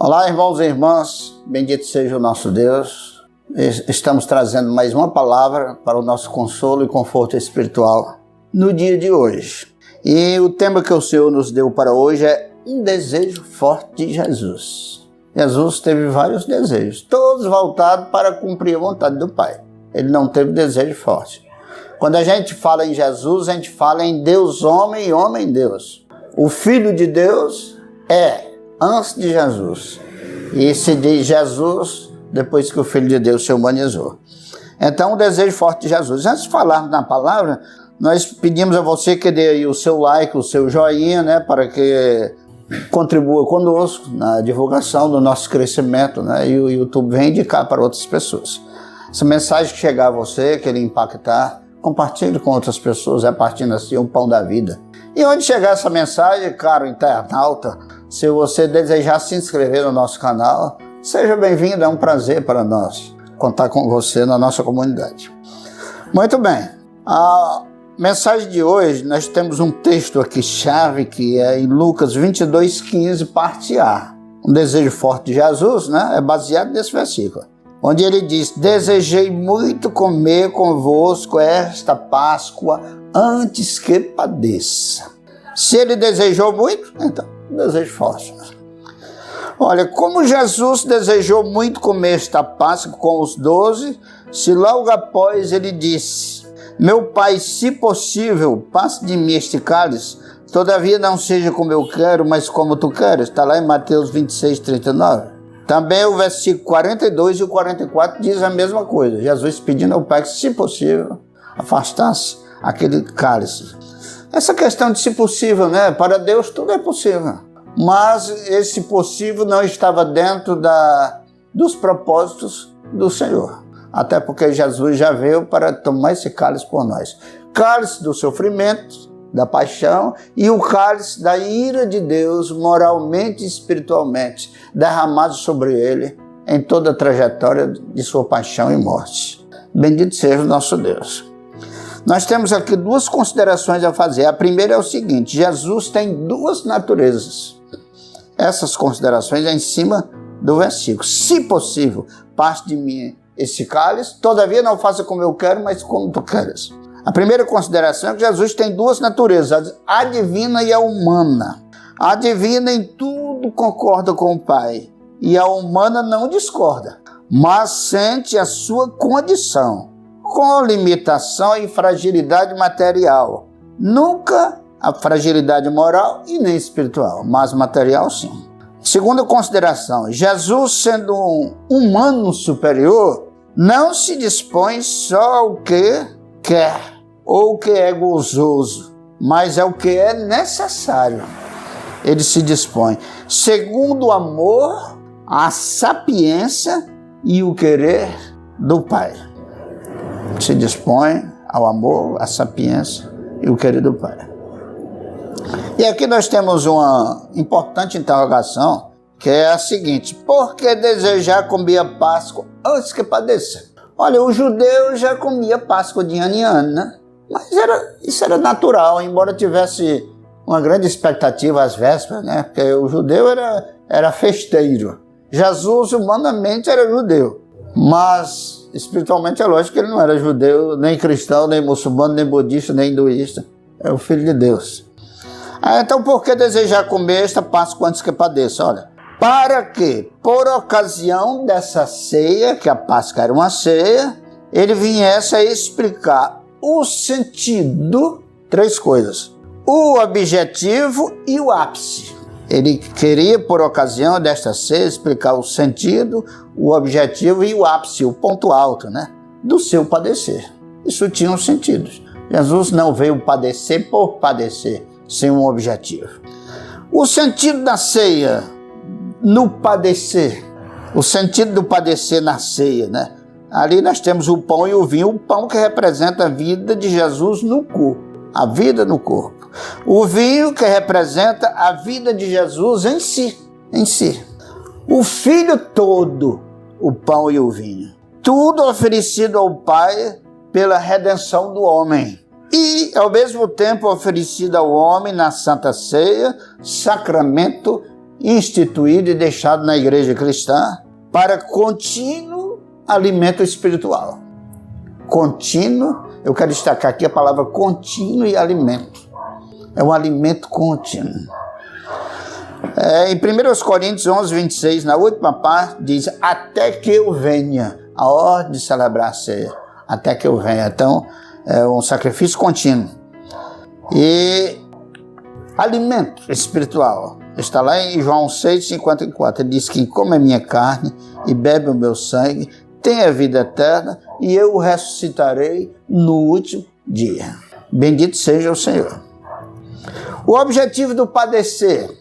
Olá, irmãos e irmãs, bendito seja o nosso Deus. Estamos trazendo mais uma palavra para o nosso consolo e conforto espiritual no dia de hoje. E o tema que o Senhor nos deu para hoje é um desejo forte de Jesus. Jesus teve vários desejos, todos voltados para cumprir a vontade do Pai. Ele não teve desejo forte. Quando a gente fala em Jesus, a gente fala em Deus homem e homem Deus. O Filho de Deus é antes de Jesus. E se diz Jesus depois que o Filho de Deus se humanizou. Então, o desejo forte de Jesus. Antes de falarmos na palavra, nós pedimos a você que dê aí o seu like, o seu joinha, né, para que contribua conosco na divulgação do nosso crescimento, né, e o YouTube vem indicar para outras pessoas. Essa mensagem que chegar a você, que ele impactar, compartilhe com outras pessoas, repartindo assim o pão da vida. E onde chegar essa mensagem, caro internauta, se você desejar se inscrever no nosso canal, seja bem-vindo, é um prazer para nós contar com você na nossa comunidade. Muito bem, a mensagem de hoje, nós temos um texto aqui chave que é em Lucas 22:15, parte A. Um desejo forte de Jesus, né? É baseado nesse versículo, onde ele diz: desejei muito comer convosco esta Páscoa antes que padeça. Se ele desejou muito, então desejo forte. Olha, como Jesus desejou muito comer esta Páscoa com os 12, se logo após ele disse: meu Pai, se possível, passe de mim este cálice, todavia não seja como eu quero, mas como tu queres. Está lá em Mateus 26:39. Também o versículo 42 e o 44 diz a mesma coisa. Jesus pedindo ao Pai que, se possível, afastasse aquele cálice. Essa questão de se possível, né? Para Deus tudo é possível. Mas esse possível não estava dentro dos propósitos do Senhor. Até porque Jesus já veio para tomar esse cálice por nós. Cálice do sofrimento, da paixão e o cálice da ira de Deus, moralmente e espiritualmente, derramado sobre ele em toda a trajetória de sua paixão e morte. Bendito seja o nosso Deus. Nós temos aqui duas considerações a fazer. A primeira é o seguinte: Jesus tem duas naturezas. Essas considerações é em cima do versículo. Se possível, passe de mim esse cálice, todavia não faça como eu quero, mas como tu queres. A primeira consideração é que Jesus tem duas naturezas, a divina e a humana. A divina em tudo concorda com o Pai, e a humana não discorda, mas sente a sua condição, com limitação e fragilidade material. Nunca a fragilidade moral e nem espiritual, mas material sim. Segunda consideração, Jesus, sendo um humano superior, não se dispõe só ao que quer ou o que é gozoso, mas é o que é necessário. Ele se dispõe segundo o amor, a sapiência e o querer do Pai. Se dispõe ao amor, à sapiência e o querer do Pai. E aqui nós temos uma importante interrogação, que é a seguinte: por que desejar comer a Páscoa antes que padecer? Olha, o judeu já comia Páscoa de ano em ano, né? Mas isso era natural, embora tivesse uma grande expectativa às vésperas, né? Porque o judeu era festeiro. Jesus humanamente era judeu, mas espiritualmente é lógico que ele não era judeu, nem cristão, nem muçulmano, nem budista, nem hinduísta. É o Filho de Deus. Então, por que desejar comer esta Páscoa antes que padeça? Olha, para que, por ocasião dessa ceia, que a Páscoa era uma ceia, ele viesse a explicar o sentido, três coisas: o objetivo e o ápice. Ele queria, por ocasião desta ceia, explicar o sentido, o objetivo e o ápice, o ponto alto, né, do seu padecer. Isso tinha um sentido. Jesus não veio padecer por padecer, sem um objetivo. O sentido da ceia no padecer, o sentido do padecer na ceia, né? Ali nós temos o pão e o vinho, o pão que representa a vida de Jesus no corpo, a vida no corpo. O vinho que representa a vida de Jesus em si. O Filho todo, o pão e o vinho. Tudo oferecido ao Pai pela redenção do homem. E, ao mesmo tempo, oferecido ao homem na Santa Ceia, sacramento instituído e deixado na igreja cristã para contínuo alimento espiritual. Contínuo, eu quero destacar aqui a palavra contínuo e alimento. É um alimento contínuo. Em 1 Coríntios 11, 26, na última parte, diz: até que eu venha, a ordem de celebrar a ceia, até que eu venha. Então, é um sacrifício contínuo. E alimento espiritual, está lá em João 6, 54, ele diz que come a minha carne e bebe o meu sangue, tem a vida eterna e eu o ressuscitarei no último dia. Bendito seja o Senhor. O objetivo do padecer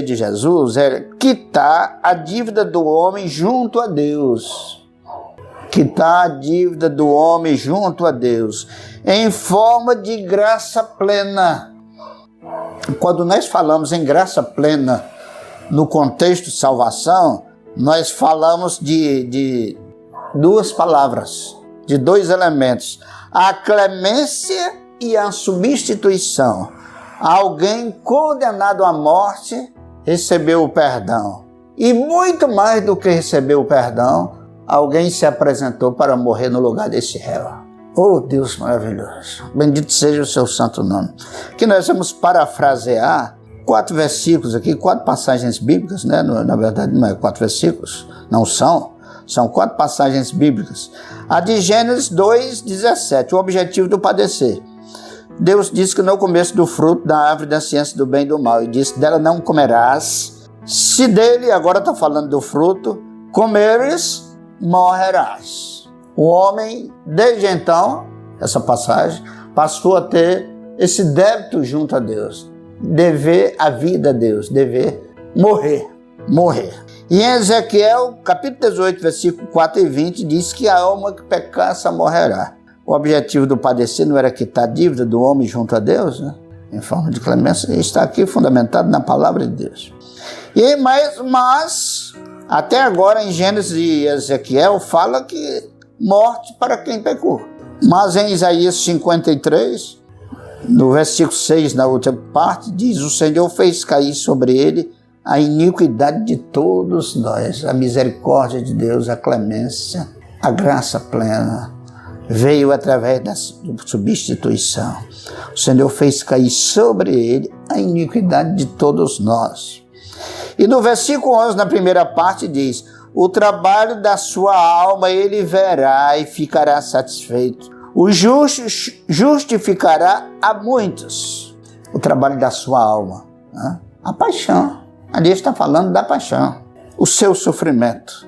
de Jesus é quitar a dívida do homem junto a Deus. Quitar a dívida do homem junto a Deus, em forma de graça plena. Quando nós falamos em graça plena, no contexto de salvação, nós falamos de duas palavras, de dois elementos: a clemência e a substituição. Alguém condenado à morte recebeu o perdão. E muito mais do que receber o perdão, alguém se apresentou para morrer no lugar desse réu. Oh, Deus maravilhoso! Bendito seja o seu santo nome. Que nós vamos parafrasear 4 versículos aqui, 4 passagens bíblicas, né? Na verdade não é 4 versículos, não são. São 4 passagens bíblicas. A de Gênesis 2:17, o objetivo do padecer. Deus disse que no começo do fruto da árvore da ciência do bem e do mal, e disse: dela não comerás, se dele, agora está falando do fruto, comeres, morrerás. O homem, desde então, essa passagem, passou a ter esse débito junto a Deus, dever a vida a Deus, dever morrer. E em Ezequiel, capítulo 18, versículo 4 e 20, diz que a alma que pecar, essa morrerá. O objetivo do padecer não era quitar a dívida do homem junto a Deus, né? Em forma de clemência, está aqui fundamentado na palavra de Deus. Mas até agora em Gênesis e Ezequiel fala que morte para quem pecou. Mas em Isaías 53, no versículo 6, na última parte, diz: o Senhor fez cair sobre ele a iniquidade de todos nós, a misericórdia de Deus, a clemência, a graça plena. Veio através da substituição. O Senhor fez cair sobre ele a iniquidade de todos nós. E no versículo 11, na primeira parte, diz: o trabalho da sua alma ele verá e ficará satisfeito. O justo justificará a muitos. O trabalho da sua alma, né? A paixão. Ali está falando da paixão. O seu sofrimento.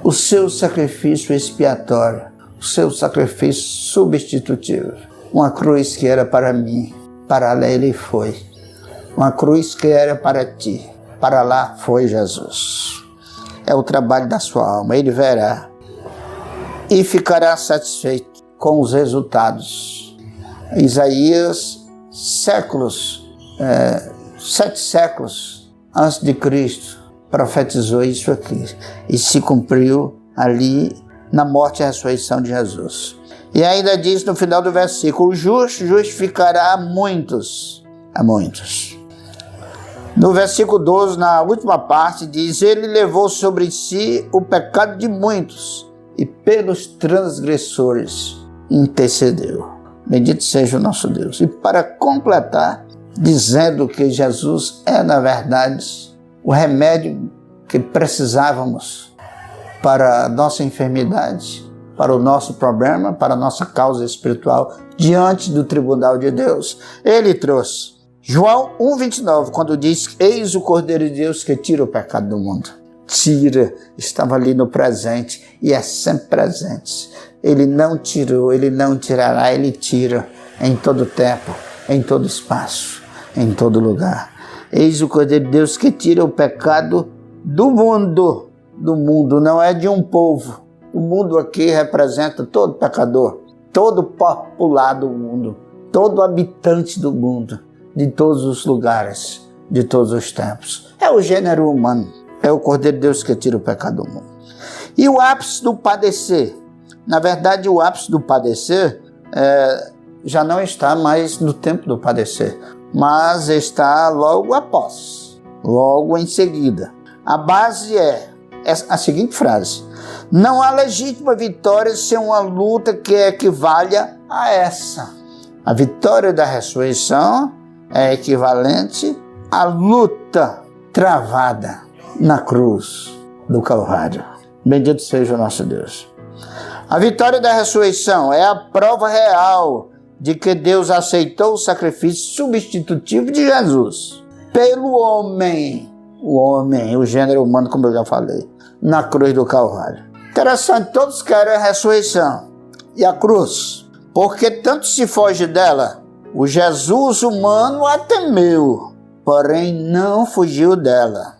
O seu sacrifício expiatório. O seu sacrifício substitutivo. Uma cruz que era para mim, para lá ele foi. Uma cruz que era para ti, para lá foi Jesus. É o trabalho da sua alma, ele verá e ficará satisfeito com os resultados. Isaías, 7 séculos antes de Cristo, profetizou isso aqui e se cumpriu ali na morte e ressurreição de Jesus. E ainda diz no final do versículo: o justo justificará a muitos. No versículo 12, na última parte, diz: ele levou sobre si o pecado de muitos e pelos transgressores intercedeu. Bendito seja o nosso Deus. E para completar, dizendo que Jesus é, na verdade, o remédio que precisávamos para a nossa enfermidade, para o nosso problema, para a nossa causa espiritual, diante do tribunal de Deus. Ele trouxe. João 1,29, quando diz: eis o Cordeiro de Deus que tira o pecado do mundo. Tira, estava ali no presente e é sempre presente. Ele não tirou, ele não tirará, ele tira em todo tempo, em todo espaço, em todo lugar. Eis o Cordeiro de Deus que tira o pecado do mundo. Do mundo, não é de um povo. O mundo aqui representa todo pecador, todo popular do mundo, todo habitante do mundo, de todos os lugares, de todos os tempos. É o gênero humano, é o Cordeiro de Deus que tira o pecado do mundo. E o ápice do padecer? Na verdade, o ápice do padecer já não está mais no tempo do padecer, mas está logo após, logo em seguida. A base é a seguinte frase: não há legítima vitória sem uma luta que equivalha a essa. A vitória da ressurreição é equivalente à luta travada na cruz do Calvário. Bendito seja o nosso Deus. A vitória da ressurreição é a prova real de que Deus aceitou o sacrifício substitutivo de Jesus pelo homem, o gênero humano, como eu já falei, na cruz do Calvário. Interessante, todos querem a ressurreição e a cruz, porque tanto se foge dela. O Jesus humano a temeu, porém não fugiu dela.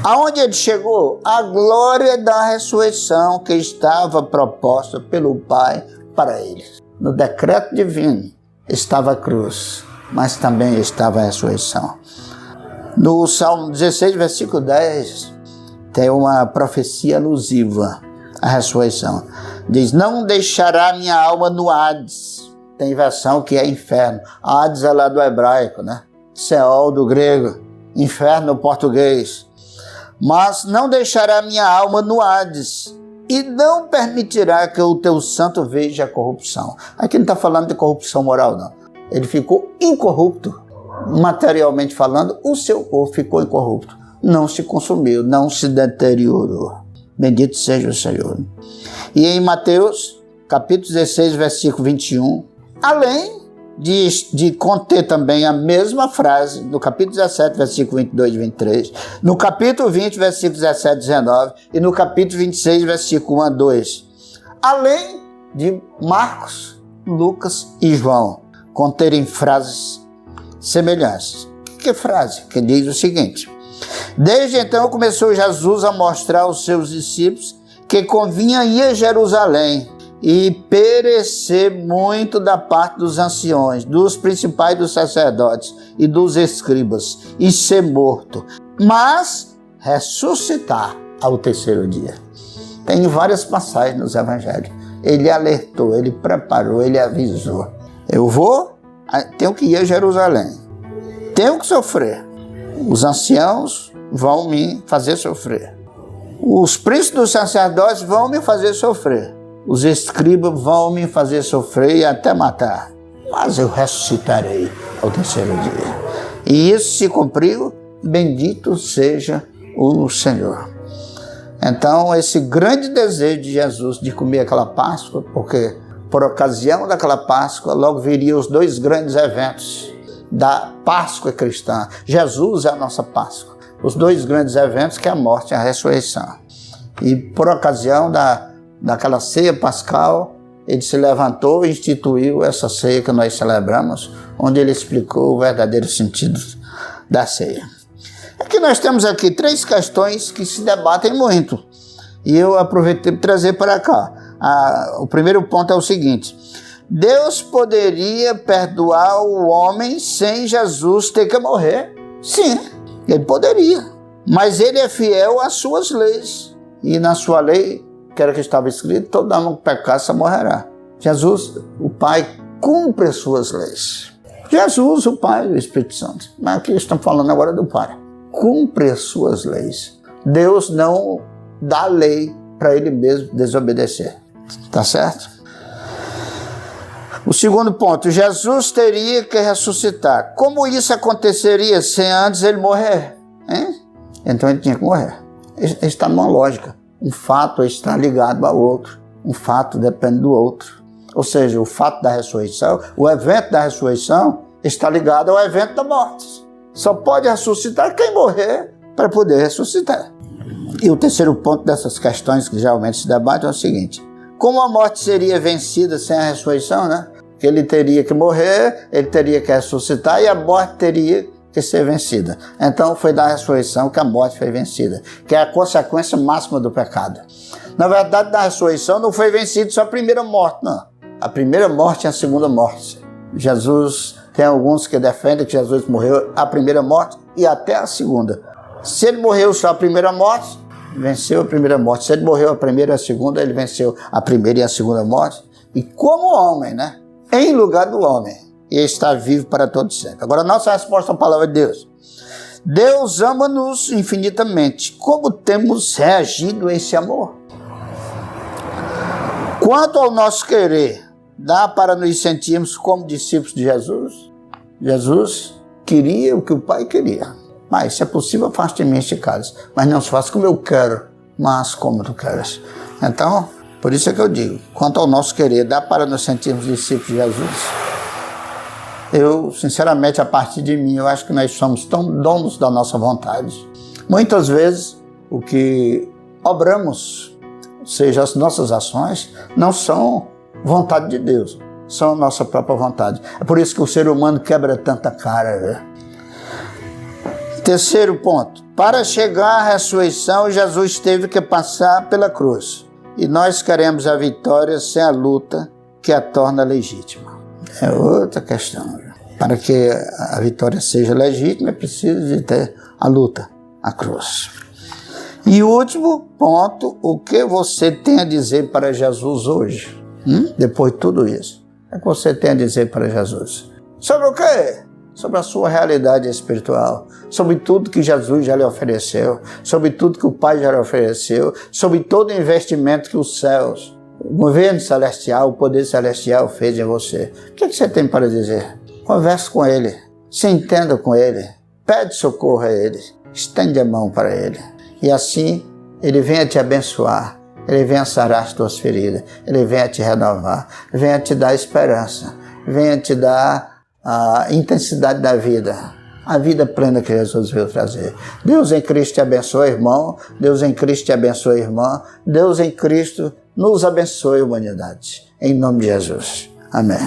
Aonde ele chegou? A glória da ressurreição que estava proposta pelo Pai para ele. No decreto divino estava a cruz, mas também estava a ressurreição. No Salmo 16, versículo 10, tem uma profecia alusiva à ressurreição. Diz: não deixará minha alma no Hades. Tem versão que é inferno. Hades é lá do hebraico, né? Seol do grego, inferno no português. Mas não deixará minha alma no Hades, e não permitirá que o teu santo veja a corrupção. Aqui não está falando de corrupção moral, não. Ele ficou incorrupto, materialmente falando, o seu corpo ficou incorrupto. Não se consumiu, não se deteriorou. Bendito seja o Senhor. E em Mateus, capítulo 16, versículo 21, além de conter também a mesma frase, no capítulo 17, versículo 22 e 23, no capítulo 20, versículo 17 e 19, e no capítulo 26, versículo 1 a 2, além de Marcos, Lucas e João conterem frases semelhantes. Que frase? Que diz o seguinte: desde então começou Jesus a mostrar aos seus discípulos que convinha ir a Jerusalém e perecer muito da parte dos anciões, dos principais dos sacerdotes e dos escribas, e ser morto, mas ressuscitar ao terceiro dia. Tem várias passagens nos evangelhos. Ele alertou, ele preparou, ele avisou. Eu tenho que ir a Jerusalém, tenho que sofrer. Os anciãos vão me fazer sofrer. Os príncipes dos sacerdotes vão me fazer sofrer. Os escribas vão me fazer sofrer e até matar, mas eu ressuscitarei ao terceiro dia. E isso se cumpriu, bendito seja o Senhor. Então, esse grande desejo de Jesus de comer aquela Páscoa, porque por ocasião daquela Páscoa, logo viriam os dois grandes eventos da Páscoa cristã. Jesus é a nossa Páscoa. Os dois grandes eventos, que é a morte e a ressurreição. E por ocasião daquela ceia pascal, ele se levantou e instituiu essa ceia que nós celebramos, onde ele explicou o verdadeiro sentido da ceia. Aqui nós temos aqui três questões que se debatem muito, e eu aproveitei para trazer para cá. O primeiro ponto é o seguinte: Deus poderia perdoar o homem sem Jesus ter que morrer? Sim, ele poderia, mas ele é fiel às suas leis, e na sua lei, que era que estava escrito, todo homem que pecar só morrerá. Jesus, o Pai, cumpre as suas leis. Jesus, o Pai, o Espírito Santo. Mas aqui estamos falando agora do Pai. Cumpre as suas leis. Deus não dá lei para ele mesmo desobedecer. Tá certo? O segundo ponto: Jesus teria que ressuscitar. Como isso aconteceria sem antes ele morrer? Hein? Então ele tinha que morrer. Ele está numa lógica. Um fato está ligado ao outro. Um fato depende do outro. Ou seja, o fato da ressurreição, o evento da ressurreição está ligado ao evento da morte. Só pode ressuscitar quem morrer para poder ressuscitar. E o terceiro ponto dessas questões que geralmente se debatem é o seguinte: como a morte seria vencida sem a ressurreição, né? Que ele teria que morrer, ele teria que ressuscitar e a morte teria que ser vencida. Então foi da ressurreição que a morte foi vencida, que é a consequência máxima do pecado. Na verdade, da ressurreição não foi vencido só a primeira morte, não. A primeira morte e a segunda morte. Jesus, tem alguns que defendem que Jesus morreu a primeira morte e até a segunda. Se ele morreu só a primeira morte, venceu a primeira morte. Se ele morreu a primeira e a segunda, ele venceu a primeira e a segunda morte. E como homem, né? Em lugar do homem, e está vivo para todo sempre. Agora, a nossa resposta à palavra de Deus. Deus ama-nos infinitamente. Como temos reagido a esse amor? Quanto ao nosso querer, dá para nos sentirmos como discípulos de Jesus? Jesus queria o que o Pai queria. Mas, se é possível, afaste de mim este cálice. Mas não se faça como eu quero, mas como tu queres. Então, por isso é que eu digo, quanto ao nosso querer, dá para nos sentirmos discípulos de Jesus? Eu, sinceramente, a partir de mim, eu acho que nós somos tão donos da nossa vontade. Muitas vezes, o que obramos, ou seja, as nossas ações, não são vontade de Deus, são a nossa própria vontade. É por isso que o ser humano quebra tanta cara, né? Terceiro ponto. Para chegar à ressurreição, Jesus teve que passar pela cruz. E nós queremos a vitória sem a luta que a torna legítima. É outra questão. Para que a vitória seja legítima, é preciso de ter a luta, a cruz. E o último ponto, o que você tem a dizer para Jesus hoje? Depois de tudo isso, o que você tem a dizer para Jesus? Sobre o quê? Sobre a sua realidade espiritual, sobre tudo que Jesus já lhe ofereceu, sobre tudo que o Pai já lhe ofereceu, sobre todo o investimento que os céus, o governo celestial, o poder celestial fez em você. O que você tem para dizer? Converse com Ele, se entenda com Ele, pede socorro a Ele, estende a mão para Ele. E assim, Ele venha te abençoar, Ele venha sarar as tuas feridas, Ele venha te renovar, venha te dar esperança, venha te dar a intensidade da vida, a vida plena que Jesus veio trazer. Deus em Cristo te abençoe, irmão. Deus em Cristo te abençoe, irmã. Deus em Cristo nos abençoe, humanidade. Em nome de Jesus. Amém.